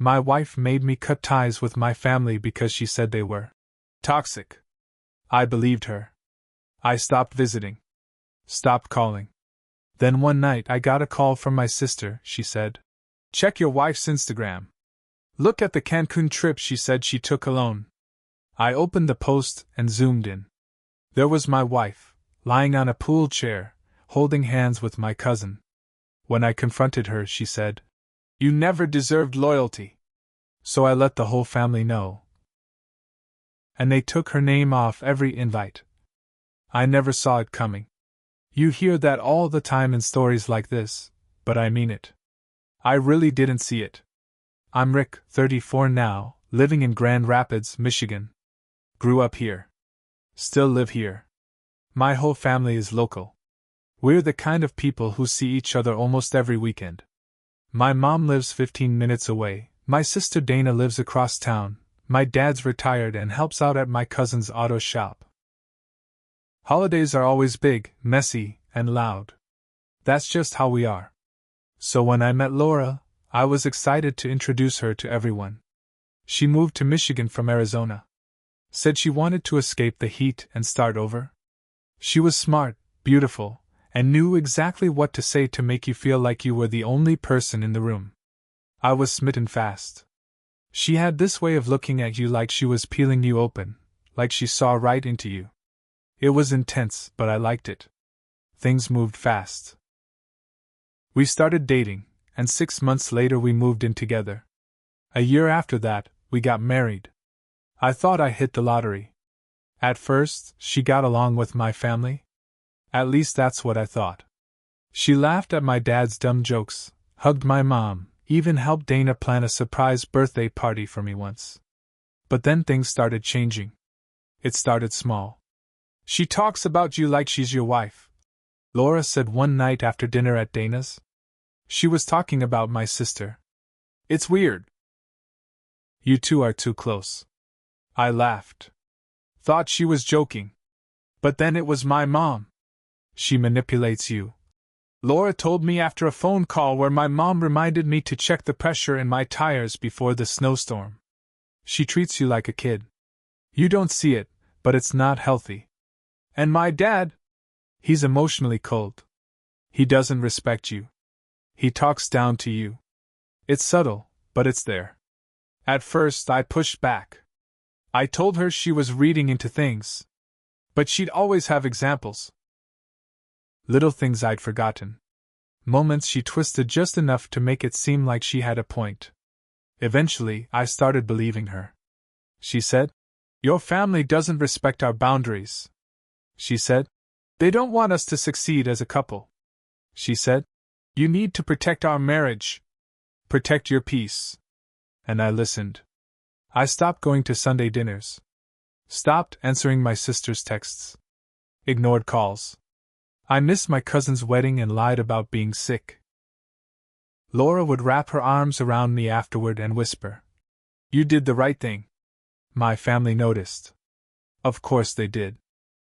My wife made me cut ties with my family because she said they were toxic. I believed her. I stopped visiting. Stopped calling. Then one night I got a call from my sister. She said, "Check your wife's Instagram. Look at the Cancun trip she said she took alone." I opened the post and zoomed in. There was my wife, lying on a pool chair, holding hands with my cousin. When I confronted her, she said, "You never deserved loyalty." So I let the whole family know. And they took her name off every invite. I never saw it coming. You hear that all the time in stories like this, but I mean it. I really didn't see it. I'm Rick, 34 now, living in Grand Rapids, Michigan. Grew up here. Still live here. My whole family is local. We're the kind of people who see each other almost every weekend. My mom lives 15 minutes away, my sister Dana lives across town, my dad's retired and helps out at my cousin's auto shop. Holidays are always big, messy, and loud. That's just how we are. So when I met Laura, I was excited to introduce her to everyone. She moved to Michigan from Arizona. Said she wanted to escape the heat and start over. She was smart, beautiful, and knew exactly what to say to make you feel like you were the only person in the room. I was smitten fast. She had this way of looking at you like she was peeling you open, like she saw right into you. It was intense, but I liked it. Things moved fast. We started dating, and 6 months later we moved in together. A year after that, we got married. I thought I hit the lottery. At first, she got along with my family. At least that's what I thought. She laughed at my dad's dumb jokes, hugged my mom, even helped Dana plan a surprise birthday party for me once. But then things started changing. It started small. "She talks about you like she's your wife," Laura said one night after dinner at Dana's. She was talking about my sister. "It's weird. You two are too close." I laughed. Thought she was joking. But then it was my mom. "She manipulates you," Laura told me after a phone call where my mom reminded me to check the pressure in my tires before the snowstorm. "She treats you like a kid. You don't see it, but it's not healthy. And my dad? He's emotionally cold. He doesn't respect you. He talks down to you. It's subtle, but it's there." At first I pushed back. I told her she was reading into things. But she'd always have examples. Little things I'd forgotten. Moments she twisted just enough to make it seem like she had a point. Eventually, I started believing her. She said, "Your family doesn't respect our boundaries." She said, "They don't want us to succeed as a couple." She said, "You need to protect our marriage. Protect your peace." And I listened. I stopped going to Sunday dinners. Stopped answering my sister's texts. Ignored calls. I missed my cousin's wedding and lied about being sick. Laura would wrap her arms around me afterward and whisper, "You did the right thing." My family noticed. Of course they did.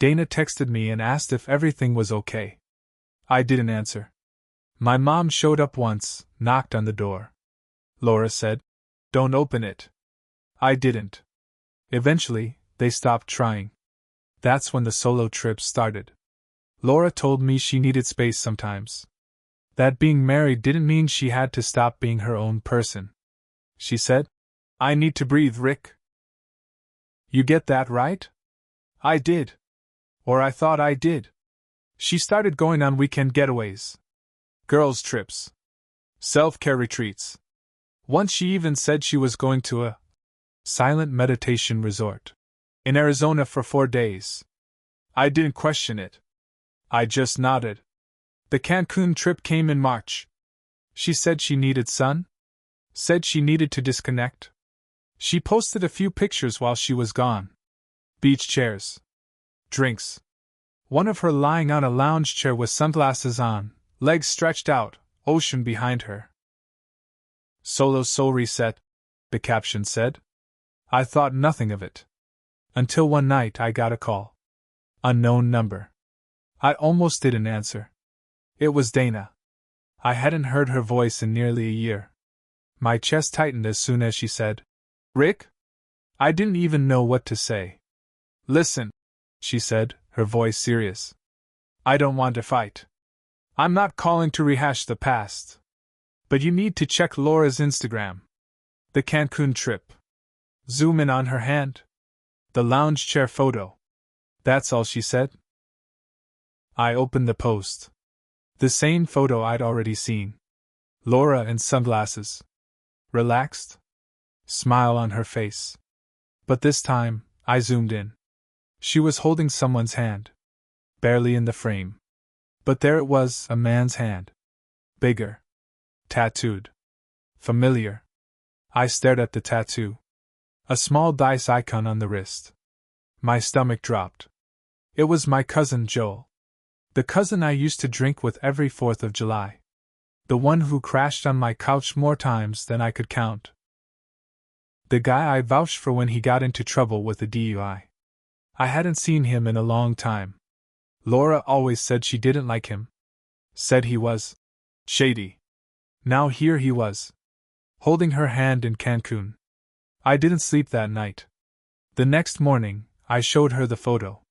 Dana texted me and asked if everything was okay. I didn't answer. My mom showed up once, knocked on the door. Laura said, "Don't open it." I didn't. Eventually, they stopped trying. That's when the solo trips started. Laura told me she needed space sometimes. That being married didn't mean she had to stop being her own person. She said, "I need to breathe, Rick." You get that right? I did. Or I thought I did. She started going on weekend getaways. Girls' trips. Self-care retreats. Once she even said she was going to a silent meditation resort in Arizona for 4 days. I didn't question it. I just nodded. The Cancun trip came in March. She said she needed sun. Said she needed to disconnect. She posted a few pictures while she was gone. Beach chairs. Drinks. One of her lying on a lounge chair with sunglasses on, legs stretched out, ocean behind her. "Solo soul reset," the caption said. I thought nothing of it. Until one night I got a call. Unknown number. I almost didn't answer. It was Dana. I hadn't heard her voice in nearly a year. My chest tightened as soon as she said, "Rick?" I didn't even know what to say. "Listen," she said, her voice serious. "I don't want to fight. I'm not calling to rehash the past. But you need to check Laura's Instagram. The Cancun trip. Zoom in on her hand. The lounge chair photo." That's all she said. I opened the post. The same photo I'd already seen. Laura in sunglasses. Relaxed. Smile on her face. But this time, I zoomed in. She was holding someone's hand. Barely in the frame. But there it was, a man's hand. Bigger. Tattooed. Familiar. I stared at the tattoo. A small dice icon on the wrist. My stomach dropped. It was my cousin Joel. The cousin I used to drink with every 4th of July. The one who crashed on my couch more times than I could count. The guy I vouched for when he got into trouble with the DUI. I hadn't seen him in a long time. Laura always said she didn't like him. Said he was shady. Now here he was, holding her hand in Cancun. I didn't sleep that night. The next morning, I showed her the photo.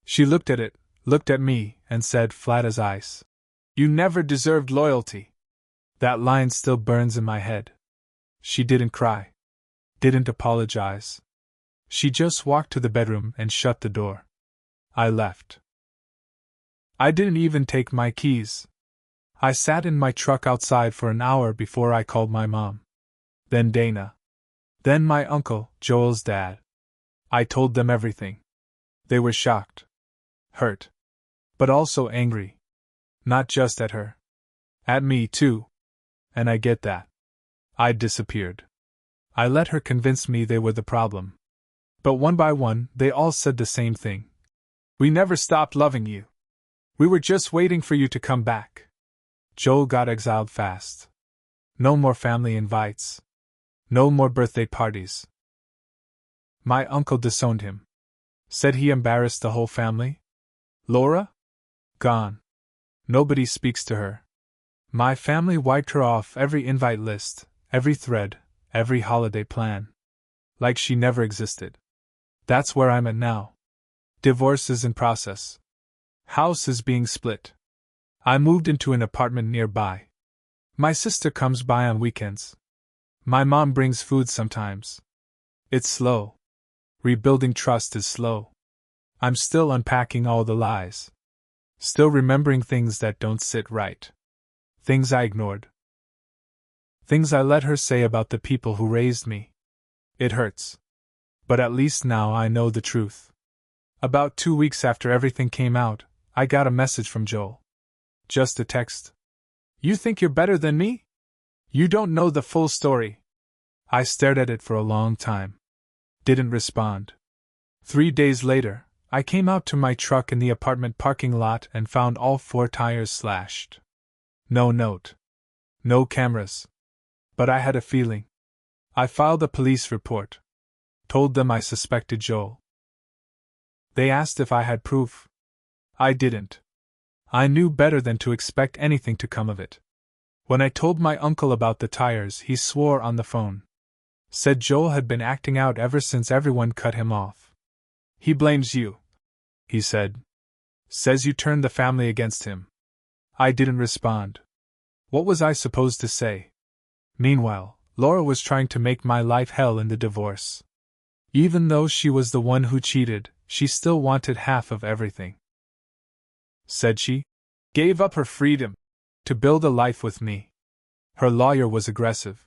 She looked at it, looked at me, and said flat as ice, "You never deserved loyalty." That line still burns in my head. She didn't cry. Didn't apologize. She just walked to the bedroom and shut the door. I left. I didn't even take my keys. I sat in my truck outside for an hour before I called my mom. Then Dana. Then my uncle, Joel's dad. I told them everything. They were shocked. Hurt. But also angry. Not just at her. At me, too. And I get that. I disappeared. I let her convince me they were the problem. But one by one, they all said the same thing. "We never stopped loving you. We were just waiting for you to come back." Joel got exiled fast. No more family invites. No more birthday parties. My uncle disowned him. Said he embarrassed the whole family. Laura? Gone. Nobody speaks to her. My family wiped her off every invite list, every thread, every holiday plan. Like she never existed. That's where I'm at now. Divorce is in process. House is being split. I moved into an apartment nearby. My sister comes by on weekends. My mom brings food sometimes. It's slow. Rebuilding trust is slow. I'm still unpacking all the lies. Still remembering things that don't sit right. Things I ignored. Things I let her say about the people who raised me. It hurts. But at least now I know the truth. About 2 weeks after everything came out, I got a message from Joel. Just a text. "You think you're better than me? You don't know the full story." I stared at it for a long time. Didn't respond. 3 days later, I came out to my truck in the apartment parking lot and found all 4 tires slashed. No note. No cameras. But I had a feeling. I filed a police report. Told them I suspected Joel. They asked if I had proof. I didn't. I knew better than to expect anything to come of it. When I told my uncle about the tires, he swore on the phone. Said Joel had been acting out ever since everyone cut him off. "He blames you," he said. "Says you turned the family against him." I didn't respond. What was I supposed to say? Meanwhile, Laura was trying to make my life hell in the divorce. Even though she was the one who cheated, she still wanted half of everything. Said she gave up her freedom to build a life with me. Her lawyer was aggressive.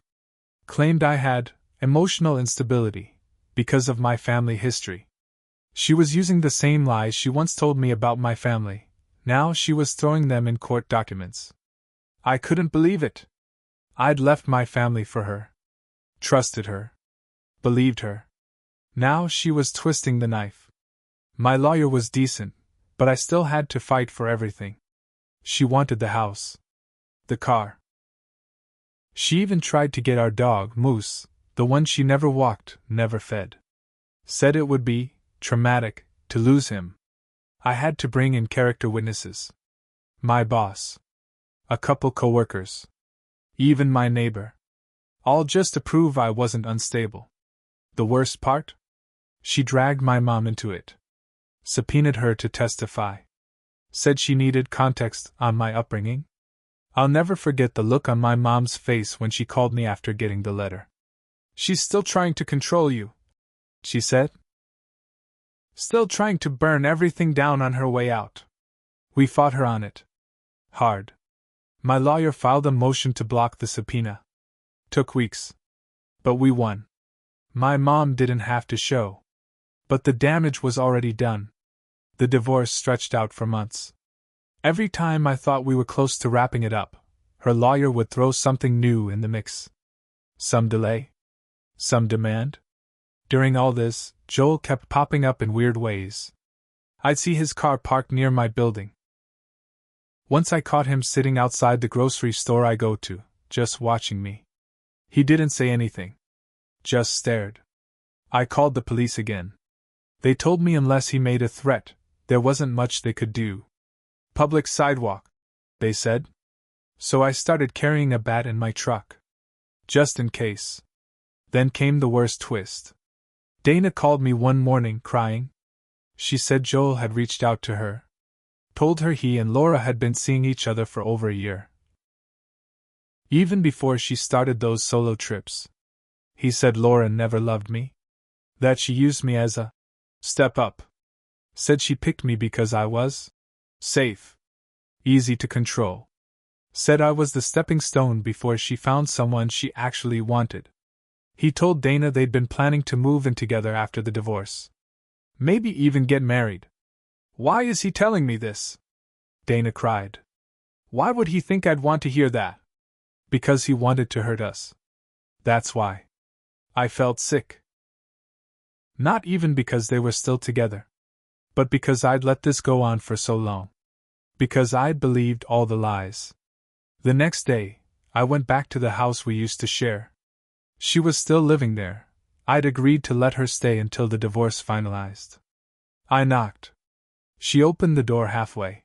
Claimed I had emotional instability because of my family history. She was using the same lies she once told me about my family. Now she was throwing them in court documents. I couldn't believe it. I'd left my family for her. Trusted her. Believed her. Now she was twisting the knife. My lawyer was decent, but I still had to fight for everything. She wanted the house. The car. She even tried to get our dog, Moose, the one she never walked, never fed. Said it would be traumatic to lose him. I had to bring in character witnesses. My boss. A couple coworkers. Even my neighbor. All just to prove I wasn't unstable. The worst part? She dragged my mom into it. Subpoenaed her to testify. Said she needed context on my upbringing. I'll never forget the look on my mom's face when she called me after getting the letter. She's still trying to control you, she said. Still trying to burn everything down on her way out. We fought her on it. Hard. My lawyer filed a motion to block the subpoena. Took weeks. But we won. My mom didn't have to show. But the damage was already done. The divorce stretched out for months. Every time I thought we were close to wrapping it up, her lawyer would throw something new in the mix. Some delay. Some demand. During all this, Joel kept popping up in weird ways. I'd see his car parked near my building. Once I caught him sitting outside the grocery store I go to, just watching me. He didn't say anything. Just stared. I called the police again. They told me unless he made a threat, there wasn't much they could do. Public sidewalk, they said. So I started carrying a bat in my truck. Just in case. Then came the worst twist. Dana called me one morning crying. She said Joel had reached out to her. Told her he and Laura had been seeing each other for over a year. Even before she started those solo trips. He said Laura never loved me. That she used me as a step up. Said she picked me because I was safe. Easy to control. Said I was the stepping stone before she found someone she actually wanted. He told Dana they'd been planning to move in together after the divorce. Maybe even get married. Why is he telling me this? Dana cried. Why would he think I'd want to hear that? Because he wanted to hurt us. That's why. I felt sick. Not even because they were still together. But because I'd let this go on for so long. Because I'd believed all the lies. The next day, I went back to the house we used to share. She was still living there. I'd agreed to let her stay until the divorce finalized. I knocked. She opened the door halfway.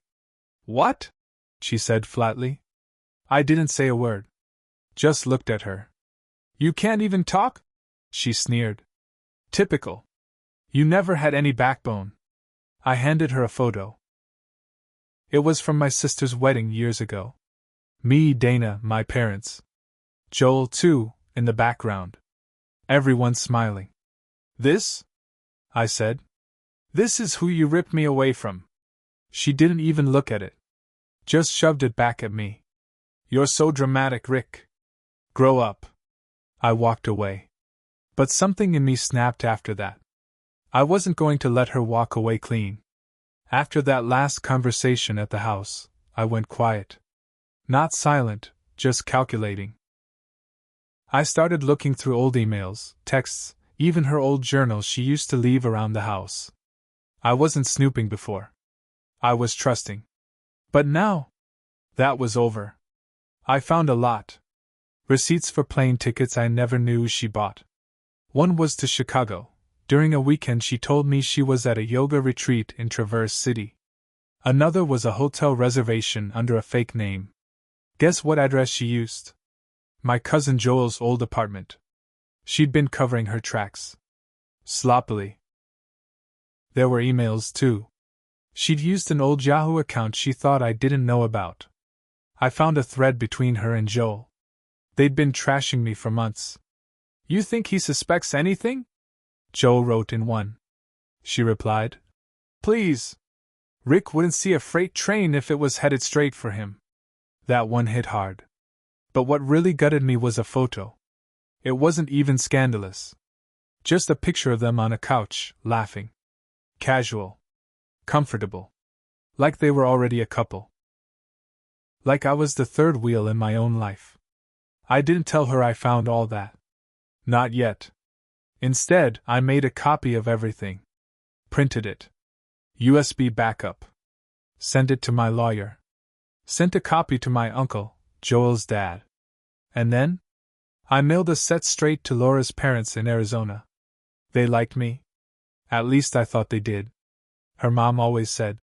What? She said flatly. I didn't say a word. Just looked at her. You can't even talk? She sneered. Typical. You never had any backbone. I handed her a photo. It was from my sister's wedding years ago. Me, Dana, my parents. Joel, too, in the background. Everyone smiling. This? I said. This is who you ripped me away from. She didn't even look at it. Just shoved it back at me. You're so dramatic, Rick. Grow up. I walked away. But something in me snapped after that. I wasn't going to let her walk away clean. After that last conversation at the house, I went quiet. Not silent, just calculating. I started looking through old emails, texts, even her old journals she used to leave around the house. I wasn't snooping before. I was trusting. But now, that was over. I found a lot. Receipts for plane tickets I never knew she bought. One was to Chicago. During a weekend she told me she was at a yoga retreat in Traverse City. Another was a hotel reservation under a fake name. Guess what address she used? My cousin Joel's old apartment. She'd been covering her tracks. Sloppily. There were emails, too. She'd used an old Yahoo account she thought I didn't know about. I found a thread between her and Joel. They'd been trashing me for months. You think he suspects anything? Joel wrote in one. She replied. Please. Rick wouldn't see a freight train if it was headed straight for him. That one hit hard. But what really gutted me was a photo. It wasn't even scandalous. Just a picture of them on a couch, laughing. Casual. Comfortable. Like they were already a couple. Like I was the third wheel in my own life. I didn't tell her I found all that. Not yet. Instead, I made a copy of everything. Printed it. USB backup. Sent it to my lawyer. Sent a copy to my uncle, Joel's dad. And then? I mailed a set straight to Laura's parents in Arizona. They liked me. At least I thought they did. Her mom always said,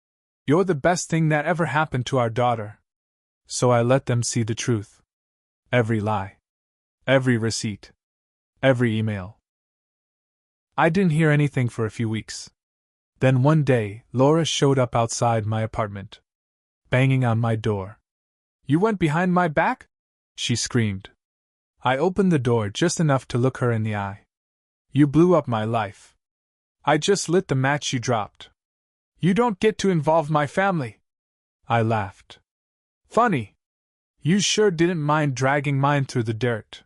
"You're the best thing that ever happened to our daughter." So I let them see the truth. Every lie. Every receipt. Every email. I didn't hear anything for a few weeks. Then one day, Laura showed up outside my apartment, banging on my door. "You went behind my back?" she screamed. I opened the door just enough to look her in the eye. "You blew up my life. I just lit the match you dropped. You don't get to involve my family." I laughed. "Funny. You sure didn't mind dragging mine through the dirt."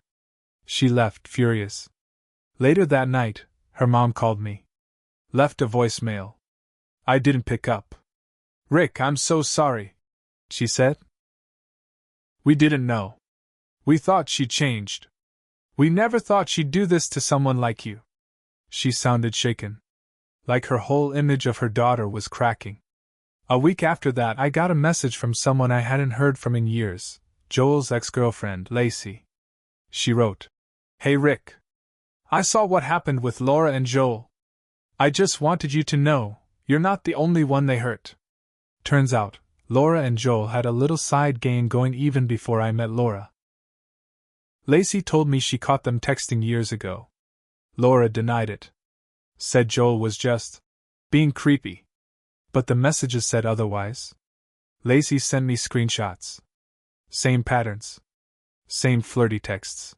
She left, furious. Later that night, her mom called me. Left a voicemail. I didn't pick up. "Rick, I'm so sorry," she said. "We didn't know. We thought she changed. We never thought she'd do this to someone like you." She sounded shaken. Like her whole image of her daughter was cracking. A week after that, I got a message from someone I hadn't heard from in years, Joel's ex-girlfriend, Lacey. She wrote, "Hey Rick. I saw what happened with Laura and Joel. I just wanted you to know, you're not the only one they hurt." Turns out, Laura and Joel had a little side game going even before I met Laura. Lacey told me she caught them texting years ago. Laura denied it. Said Joel was just being creepy. But the messages said otherwise. Lacey sent me screenshots. Same patterns. Same flirty texts.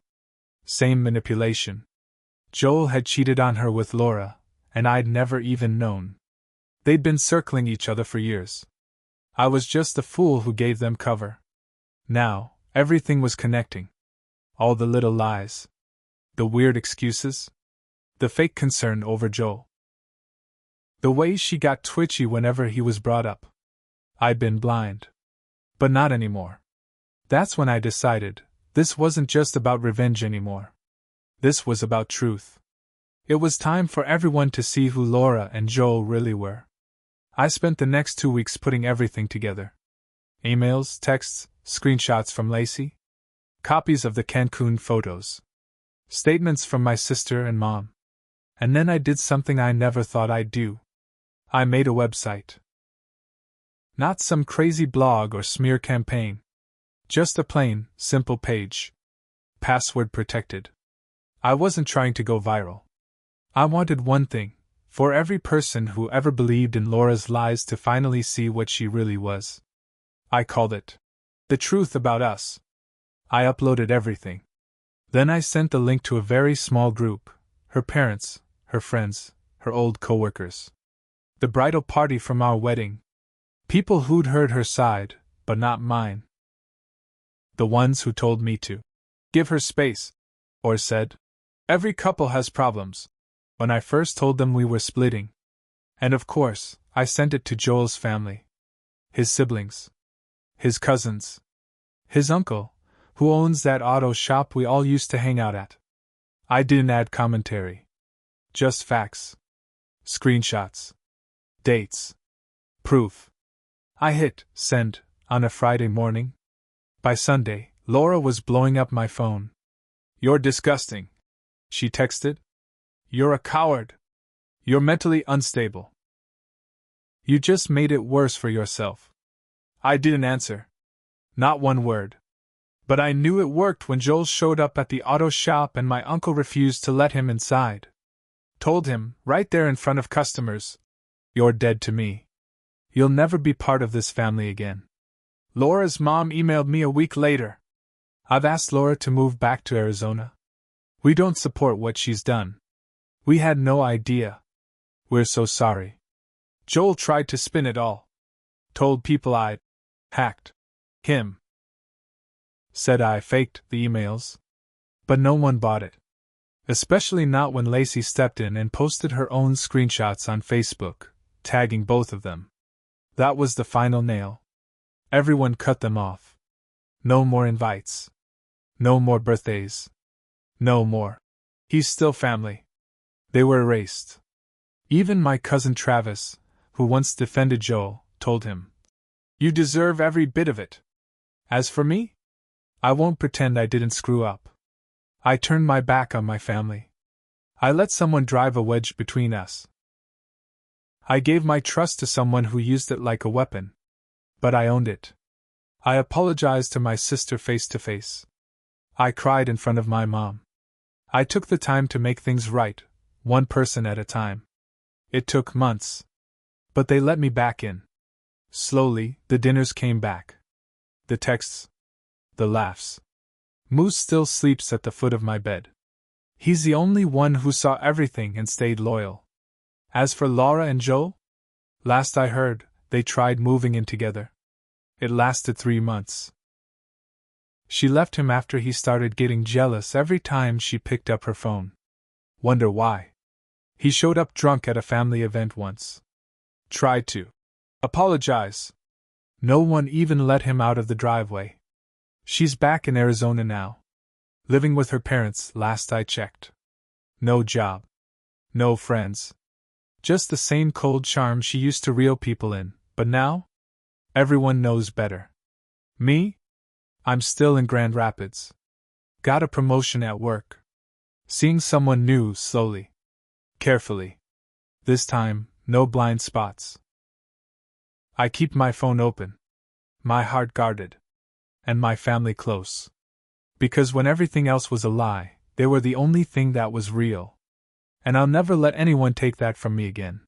Same manipulation. Joel had cheated on her with Laura, and I'd never even known. They'd been circling each other for years. I was just the fool who gave them cover. Now, everything was connecting. All the little lies. The weird excuses. The fake concern over Joel. The way she got twitchy whenever he was brought up. I'd been blind. But not anymore. That's when I decided, this wasn't just about revenge anymore. This was about truth. It was time for everyone to see who Laura and Joel really were. I spent the next 2 weeks putting everything together. Emails, texts, screenshots from Lacey. Copies of the Cancun photos. Statements from my sister and mom. And then I did something I never thought I'd do. I made a website. Not some crazy blog or smear campaign. Just a plain, simple page. Password protected. I wasn't trying to go viral. I wanted one thing, for every person who ever believed in Laura's lies to finally see what she really was. I called it The Truth About Us. I uploaded everything. Then I sent the link to a very small group, her parents, her friends, her old coworkers. The bridal party from our wedding. People who'd heard her side, but not mine. The ones who told me to give her space, or said, "Every couple has problems," when I first told them we were splitting. And of course, I sent it to Joel's family. His siblings. His cousins. His uncle, who owns that auto shop we all used to hang out at. I didn't add commentary. Just facts. Screenshots. Dates. Proof. I hit send on a Friday morning. By Sunday, Laura was blowing up my phone. "You're disgusting," she texted. "You're a coward. You're mentally unstable. You just made it worse for yourself." I didn't answer. Not one word. But I knew it worked when Joel showed up at the auto shop and my uncle refused to let him inside. Told him, right there in front of customers, "You're dead to me. You'll never be part of this family again." Laura's mom emailed me a week later. "I've asked Laura to move back to Arizona. We don't support what she's done. We had no idea. We're so sorry." Joel tried to spin it all. Told people I'd hacked him. Said I faked the emails. But no one bought it. Especially not when Lacey stepped in and posted her own screenshots on Facebook, tagging both of them. That was the final nail. Everyone cut them off. No more invites. No more birthdays. No more. He's still family. They were erased. Even my cousin Travis, who once defended Joel, told him, "You deserve every bit of it." As for me, I won't pretend I didn't screw up. I turned my back on my family. I let someone drive a wedge between us. I gave my trust to someone who used it like a weapon. But I owned it. I apologized to my sister face to face. I cried in front of my mom. I took the time to make things right, one person at a time. It took months. But they let me back in. Slowly, the dinners came back. The texts. The laughs. Moose still sleeps at the foot of my bed. He's the only one who saw everything and stayed loyal. As for Laura and Joe? Last I heard, they tried moving in together. It lasted 3 months. She left him after he started getting jealous every time she picked up her phone. Wonder why? He showed up drunk at a family event once. Tried to apologize. No one even let him out of the driveway. She's back in Arizona now. Living with her parents, last I checked. No job. No friends. Just the same cold charm she used to reel people in, but now? Everyone knows better. Me? I'm still in Grand Rapids. Got a promotion at work. Seeing someone new slowly. Carefully. This time, no blind spots. I keep my phone open. My heart guarded. And my family close. Because when everything else was a lie, they were the only thing that was real. And I'll never let anyone take that from me again.